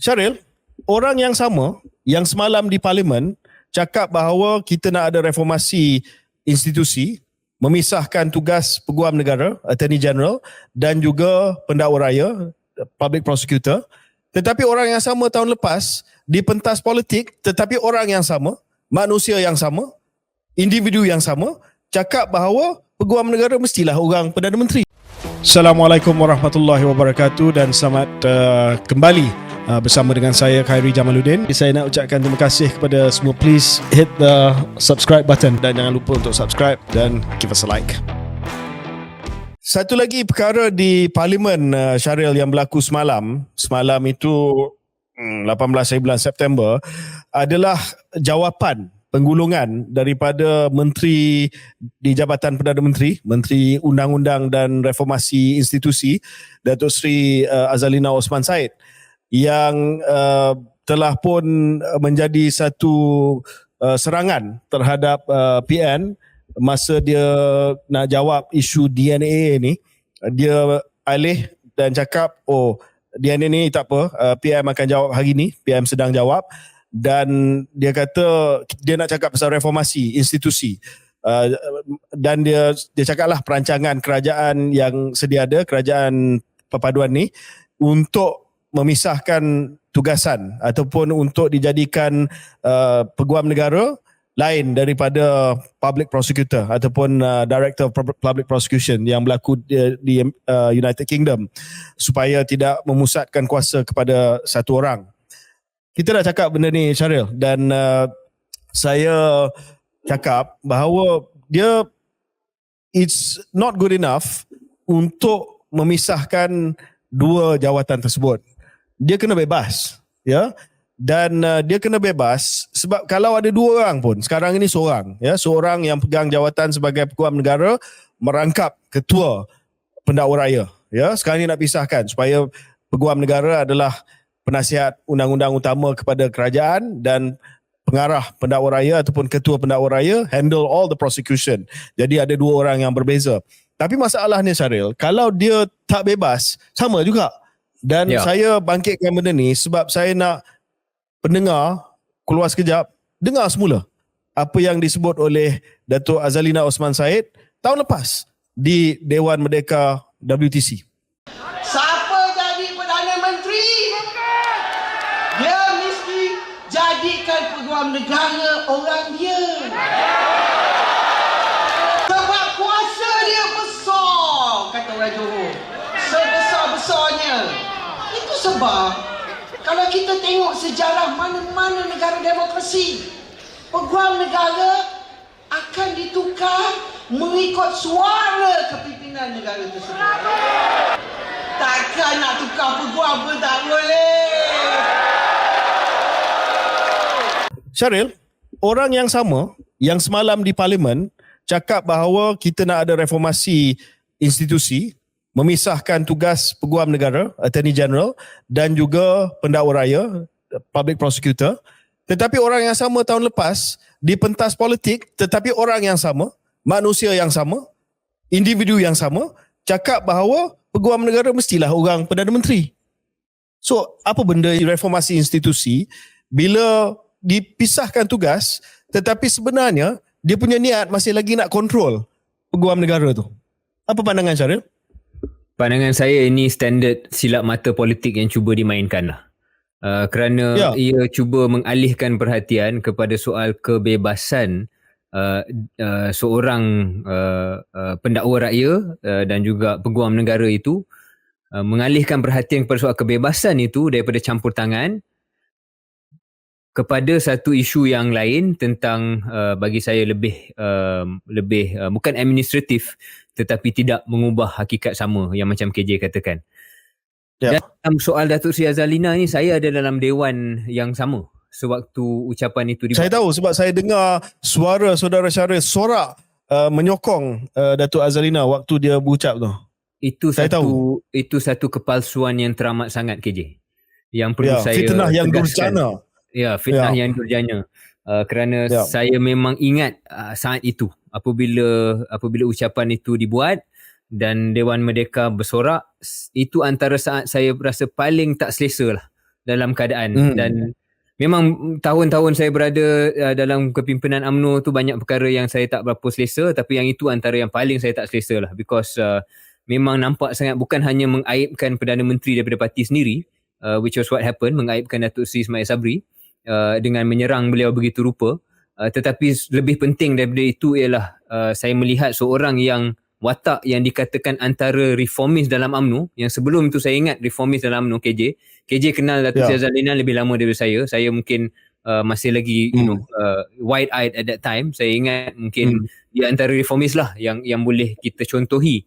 Syaril, orang yang sama yang semalam di Parlimen cakap bahawa kita nak ada reformasi institusi, memisahkan tugas Peguam Negara, Attorney General dan juga Pendakwa Raya, Public Prosecutor. Tetapi orang yang sama tahun lepas di pentas politik, tetapi orang yang sama, manusia yang sama, individu yang sama, cakap bahawa Peguam Negara mestilah orang Perdana Menteri. Assalamualaikum warahmatullahi wabarakatuh dan selamat kembali bersama dengan saya Khairi Jamaluddin. Saya nak ucapkan terima kasih kepada semua. Please hit the subscribe button dan jangan lupa untuk subscribe dan give us a like. Satu lagi perkara di Parlimen Syaril yang berlaku semalam itu 18 hari bulan September adalah jawapan penggulungan daripada Menteri di Jabatan Perdana Menteri, Menteri Undang-Undang dan Reformasi Institusi, Datuk Seri Azalina Osman Said, yang telah pun menjadi satu serangan terhadap PN masa dia nak jawab isu DNA ni. Dia alih dan cakap, DNA ni tak apa, PM akan jawab hari ni, PM sedang jawab. Dan dia kata dia nak cakap pasal reformasi institusi, dan dia cakaplah perancangan kerajaan yang sedia ada, kerajaan perpaduan ni, untuk memisahkan tugasan ataupun untuk dijadikan Peguam Negara lain daripada Public Prosecutor ataupun Director of Public Prosecution yang berlaku di United Kingdom, supaya tidak memusatkan kuasa kepada satu orang. Kita dah cakap benda ni, Syaril, dan saya cakap bahawa dia it's not good enough untuk memisahkan dua jawatan tersebut. Dia kena bebas, ya. Dan dia kena bebas sebab kalau ada dua orang pun, sekarang ini seorang, ya, seorang yang pegang jawatan sebagai Peguam Negara merangkap ketua Pendakwa Raya, ya. Sekarang ni nak pisahkan supaya Peguam Negara adalah penasihat undang-undang utama kepada kerajaan dan pengarah Pendakwa Raya ataupun ketua Pendakwa Raya handle all the prosecution. Jadi ada dua orang yang berbeza. Tapi masalahnya, Syaril, kalau dia tak bebas, sama juga. Dan saya bangkitkan benda ni sebab saya nak pendengar keluar sekejap, dengar semula apa yang disebut oleh Datuk Azalina Osman Said tahun lepas di Dewan Merdeka WTC. Dia mesti jadikan Peguam Negara orang dia. Sebab kuasa dia besar, kata orang Johor. Sebesar-besarnya. Itu sebab kalau kita tengok sejarah mana-mana negara demokrasi, Peguam Negara akan ditukar mengikut suara kepimpinan negara tersebut. Takkan nak tukar peguam pun tak boleh. Syaril, orang yang sama yang semalam di Parlimen cakap bahawa kita nak ada reformasi institusi, memisahkan tugas Peguam Negara, Attorney General dan juga Pendakwa Raya, Public Prosecutor. Tetapi orang yang sama tahun lepas di pentas politik, tetapi orang yang sama, manusia yang sama, individu yang sama, cakap bahawa Peguam Negara mestilah orang Perdana Menteri. So, apa benda reformasi institusi bila dipisahkan tugas, tetapi sebenarnya dia punya niat masih lagi nak kontrol Peguam Negara tu? Apa pandangan, Syaril? Pandangan saya ini standard silap mata politik yang cuba dimainkan lah. Kerana ia cuba mengalihkan perhatian kepada soal kebebasan seorang pendakwa raya dan juga Peguam Negara itu, mengalihkan perhatian kepada soal kebebasan itu daripada campur tangan kepada satu isu yang lain tentang bagi saya lebih bukan administratif tetapi tidak mengubah hakikat sama yang macam KJ katakan. Dan dalam soal Datuk Seri Azalina ni, saya ada dalam dewan yang sama sewaktu ucapan itu dibuat. Saya tahu sebab saya dengar suara saudara Syaril sorak menyokong Datuk Azalina waktu dia berucap tu. Itu satu kepalsuan yang teramat sangat, KJ. Yang perlu saya fitnah yang tegaskan. durjana. Fitnah yang durjana. Kerana saya memang ingat saat itu apabila ucapan itu dibuat dan Dewan Merdeka bersorak, itu antara saat saya rasa paling tak selesa lah dalam keadaan. Dan memang tahun-tahun saya berada dalam kepimpinan UMNO tu banyak perkara yang saya tak berapa selesa, tapi yang itu antara yang paling saya tak selesa lah, because memang nampak sangat bukan hanya mengaibkan Perdana Menteri daripada parti sendiri, which was what happened, mengaibkan Datuk Seri Ismail Sabri dengan menyerang beliau begitu rupa, tetapi lebih penting daripada itu ialah saya melihat seorang yang watak yang dikatakan antara reformis dalam UMNO, yang sebelum itu saya ingat reformis dalam UMNO, KJ kenal Datuk Seri Zalinan lebih lama daripada saya mungkin masih lagi wide eyed at that time. Saya ingat mungkin dia antara reformis lah yang boleh kita contohi.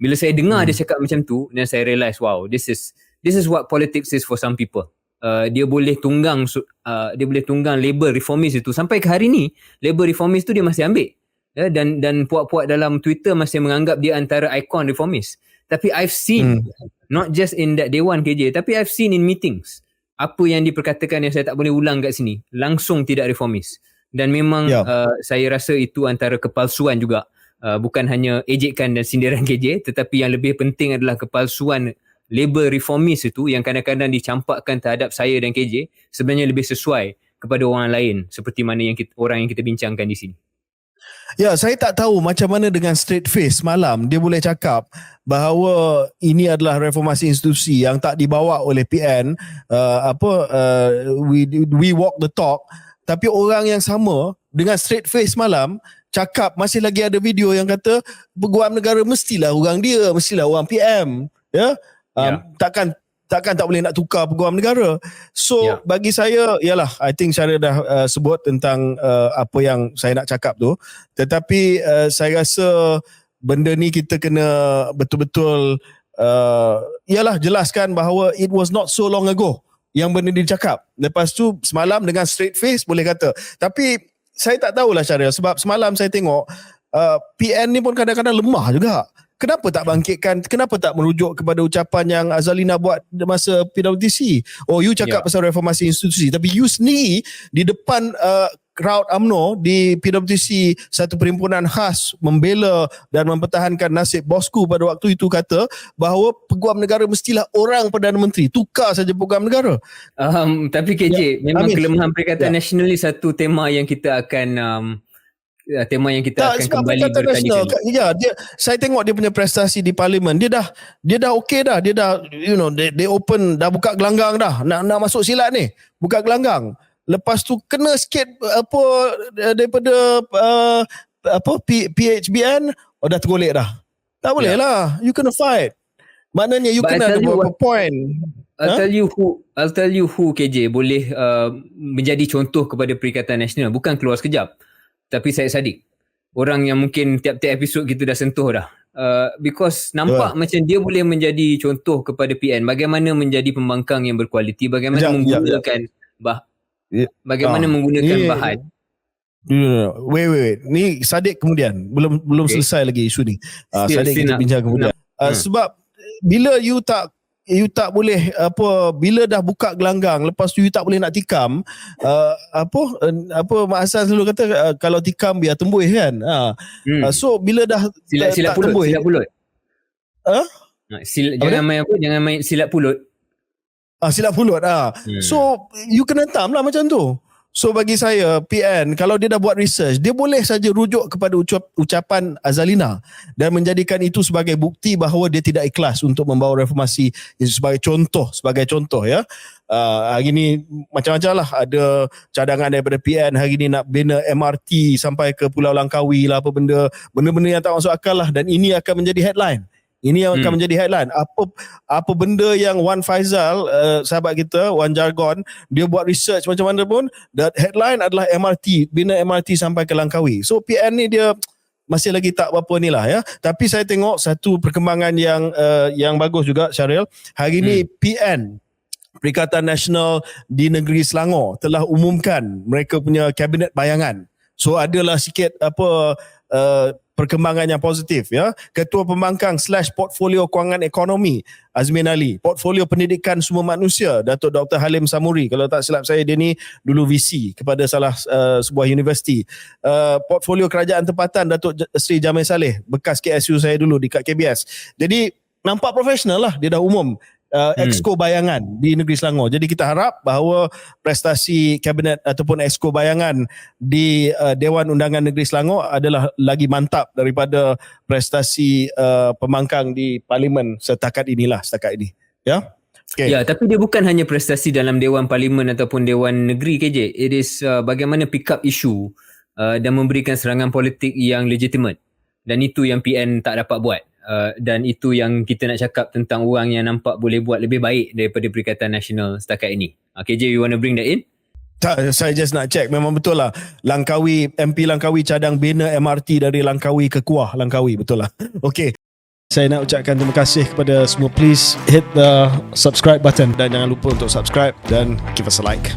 Bila saya dengar dia cakap macam tu, dan saya realise, wow, this is what politics is for some people. Dia boleh tunggang label reformis itu sampai ke hari ni. Label reformis tu dia masih ambil, dan puak-puak dalam Twitter masih menganggap dia antara ikon reformis. Tapi I've seen not just in that day one KJ, tapi I've seen in meetings apa yang diperkatakan yang saya tak boleh ulang kat sini langsung tidak reformis. Dan memang saya rasa itu antara kepalsuan juga. Bukan hanya ejekan dan sindiran KJ, tetapi yang lebih penting adalah kepalsuan label reformis itu yang kadang-kadang dicampakkan terhadap saya dan KJ sebenarnya lebih sesuai kepada orang lain, seperti mana orang yang kita bincangkan di sini. Ya, saya tak tahu macam mana dengan straight face malam dia boleh cakap bahawa ini adalah reformasi institusi yang tak dibawa oleh PN, we walk the talk, tapi orang yang sama dengan straight face malam cakap masih lagi ada video yang kata peguam negara mestilah orang dia, mestilah orang PM, ya. Takkan tak boleh nak tukar peguam negara. So bagi saya, yalah, I think Syaril dah sebut tentang apa yang saya nak cakap tu. Tetapi saya rasa benda ni kita kena betul-betul yalah, jelaskan bahawa it was not so long ago yang benda ni dicakap. Lepas tu semalam dengan straight face boleh kata. Tapi saya tak tahulah Syaril, sebab semalam saya tengok PN ni pun kadang-kadang lemah juga. Kenapa tak bangkitkan, kenapa tak merujuk kepada ucapan yang Zalina buat masa PWTC? Oh, you cakap pasal reformasi institusi, tapi you sendiri di depan crowd UMNO di PWTC, satu perhimpunan khas membela dan mempertahankan nasib bosku pada waktu itu, kata bahawa peguam negara mestilah orang Perdana Menteri, tukar saja peguam negara. Tapi KJ, memang kelemahan Perikatan Nasional ni satu tema yang kita akan kembali berkali-kali. Saya tengok dia punya prestasi di parlimen. Dia dah okey dah. Dia dah, they open, dah buka gelanggang dah. Nak masuk silat ni, buka gelanggang. Lepas tu kena sikit daripada PHBN, dah tergolek dah. Tak boleh lah. You kena fight. Maknanya you kena ada beberapa point. I'll tell you who KJ boleh menjadi contoh kepada Perikatan Nasional. Bukan keluar sekejap, tapi Syed Saddiq, orang yang mungkin tiap-tiap episod kita dah sentuh dah. Because nampak macam dia boleh menjadi contoh kepada PN, bagaimana menjadi pembangkang yang berkualiti, bagaimana menggunakan menggunakan bahan. Wait. Ni Saddiq kemudian. Belum selesai lagi isu ni. Saddiq kita bincang kemudian. Sebab bila you tak boleh bila dah buka gelanggang, lepas tu you tak boleh nak tikam, Mak Hassan selalu kata kalau tikam biar tembus kan. So bila dah silat pulut. Jangan main silat pulut. Silat pulut. So you kena hentam lah macam tu. So bagi saya, PN kalau dia dah buat research, dia boleh saja rujuk kepada ucapan Zalina dan menjadikan itu sebagai bukti bahawa dia tidak ikhlas untuk membawa reformasi sebagai contoh ya. Hari ni macam-macam lah, ada cadangan daripada PN hari ni nak bina MRT sampai ke Pulau Langkawi lah, apa benda-benda yang tak masuk akal lah, dan ini akan menjadi headline. Ini yang akan menjadi headline. Apa benda yang Wan Faizal, sahabat kita, Wan Jargon, dia buat research macam mana pun, that headline adalah MRT, bina MRT sampai ke Langkawi. So PN ni dia masih lagi tak apa ni lah ya. Tapi saya tengok satu perkembangan yang bagus juga, Syaril. Hari ni PN, Perikatan Nasional di negeri Selangor, telah umumkan mereka punya kabinet bayangan. So adalah sikit perkembangan yang positif ya. Ketua Pembangkang / Portfolio Kewangan Ekonomi Azmin Ali, Portfolio Pendidikan Semua Manusia Datuk Dr. Halim Samuri, kalau tak silap saya dia ni dulu VC kepada salah sebuah universiti. Portfolio Kerajaan Tempatan Datuk Seri Jamil Saleh, bekas KSU saya dulu dekat KBS. Jadi nampak profesional lah, dia dah umum Exco bayangan di negeri Selangor. Jadi kita harap bahawa prestasi kabinet ataupun exco bayangan di Dewan Undangan Negeri Selangor adalah lagi mantap daripada prestasi pembangkang di parlimen setakat ini. Ya. Okay. Ya, tapi dia bukan hanya prestasi dalam Dewan Parlimen ataupun Dewan Negeri KJ. It is bagaimana pick up isu dan memberikan serangan politik yang legitimate. Dan itu yang PN tak dapat buat. Dan itu yang kita nak cakap tentang orang yang nampak boleh buat lebih baik daripada Perikatan Nasional setakat ini. KJ, you want to bring that in? Tak, saya just nak check. Memang betul lah. MP Langkawi cadang bina MRT dari Langkawi ke Kuah Langkawi. Betul lah. Okay. Saya nak ucapkan terima kasih kepada semua. Please hit the subscribe button dan jangan lupa untuk subscribe dan give us a like.